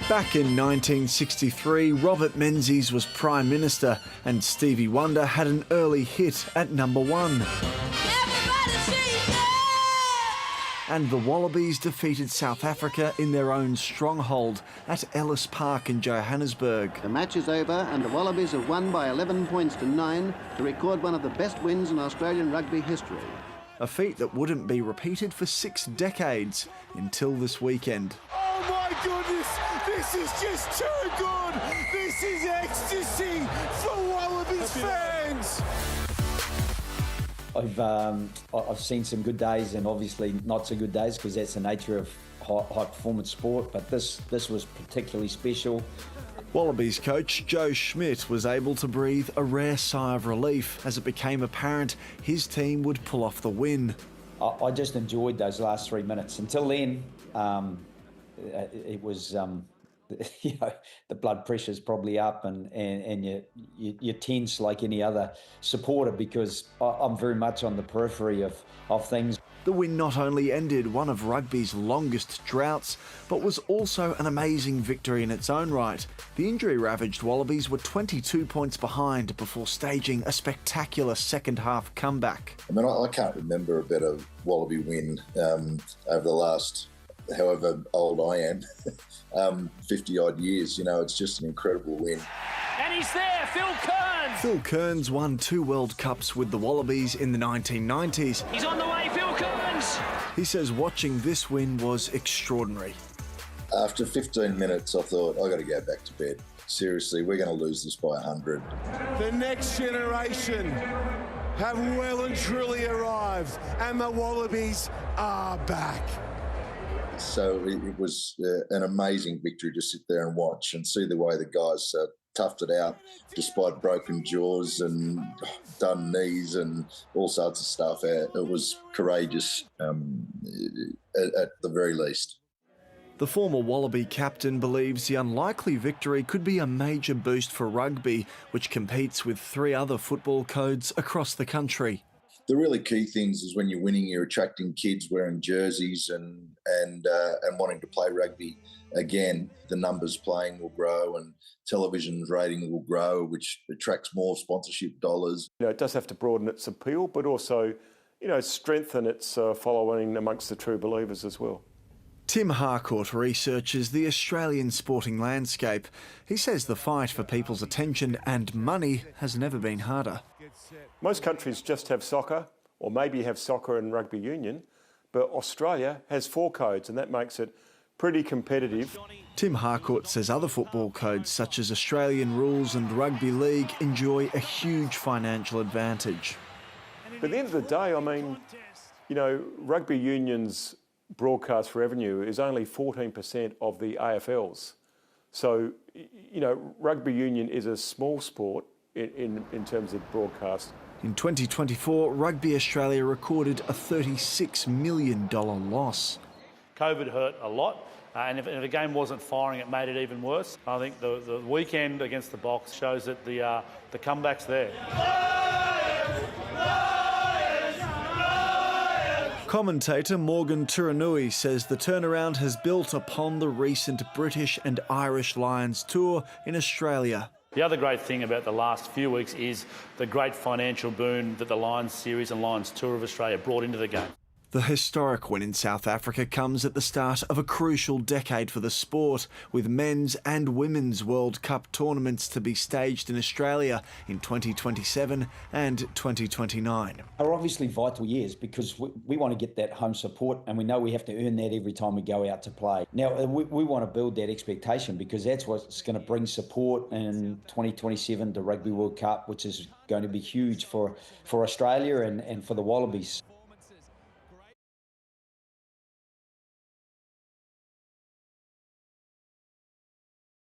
Back in 1963, Robert Menzies was Prime Minister and Stevie Wonder had an early hit at number 1. And the Wallabies defeated South Africa in their own stronghold at Ellis Park in Johannesburg. The match is over and the Wallabies have won by 11 points to 9 to record one of the best wins in Australian rugby history. A feat that wouldn't be repeated for 6 decades until this weekend. Oh my goodness, this is just too good. This is ecstasy for Wallabies fans. I've seen some good days and obviously not so good days because that's the nature of high performance sport, but this was particularly special. Wallabies coach Joe Schmidt was able to breathe a rare sigh of relief as it became apparent his team would pull off the win. I just enjoyed those last 3 minutes. Until then, it was, the blood pressure's probably up and you're tense like any other supporter because I'm very much on the periphery of things. The win not only ended one of rugby's longest droughts, but was also an amazing victory in its own right. The injury-ravaged Wallabies were 22 points behind before staging a spectacular second-half comeback. I mean, I can't remember a better Wallaby win over the last, however old I am, 50-odd years. You know, it's just an incredible win. And he's there, Phil Kearns! Phil Kearns won 2 World Cups with the Wallabies in the 1990s. He's on the way, Phil Kearns! He says watching this win was extraordinary. After 15 minutes, I thought, I've got to go back to bed. Seriously, we're going to lose this by 100. The next generation have well and truly arrived, and the Wallabies are back. So it was an amazing victory to sit there and watch and see the way the guys toughed it out despite broken jaws and done knees and all sorts of stuff. It was courageous at the very least. The former Wallaby captain believes the unlikely victory could be a major boost for rugby, which competes with 3 other football codes across the country. The really key things is when you're winning, you're attracting kids wearing jerseys and wanting to play rugby again. The numbers playing will grow and television's rating will grow, which attracts more sponsorship dollars. You know, it does have to broaden its appeal, but also, strengthen its following amongst the true believers as well. Tim Harcourt researches the Australian sporting landscape. He says the fight for people's attention and money has never been harder. Most countries just have soccer, or maybe have soccer and rugby union, but Australia has 4 codes, and that makes it pretty competitive. Tim Harcourt says other football codes such as Australian rules and rugby league enjoy a huge financial advantage. But at the end of the day, I mean, rugby union's broadcast revenue is only 14% of the AFL's. So, rugby union is a small sport in terms of broadcast. In 2024, Rugby Australia recorded a $36 million loss. COVID hurt a lot, and if the game wasn't firing, it made it even worse. I think the weekend against the Box shows that the comeback's there. Commentator Morgan Turanui says the turnaround has built upon the recent British and Irish Lions tour in Australia. The other great thing about the last few weeks is the great financial boon that the Lions Series and Lions Tour of Australia brought into the game. The historic win in South Africa comes at the start of a crucial decade for the sport, with men's and women's World Cup tournaments to be staged in Australia in 2027 and 2029. Are obviously vital years because we want to get that home support, and we know we have to earn that every time we go out to play. Now, we want to build that expectation because that's what's going to bring support in 2027 to Rugby World Cup, which is going to be huge for Australia and for the Wallabies.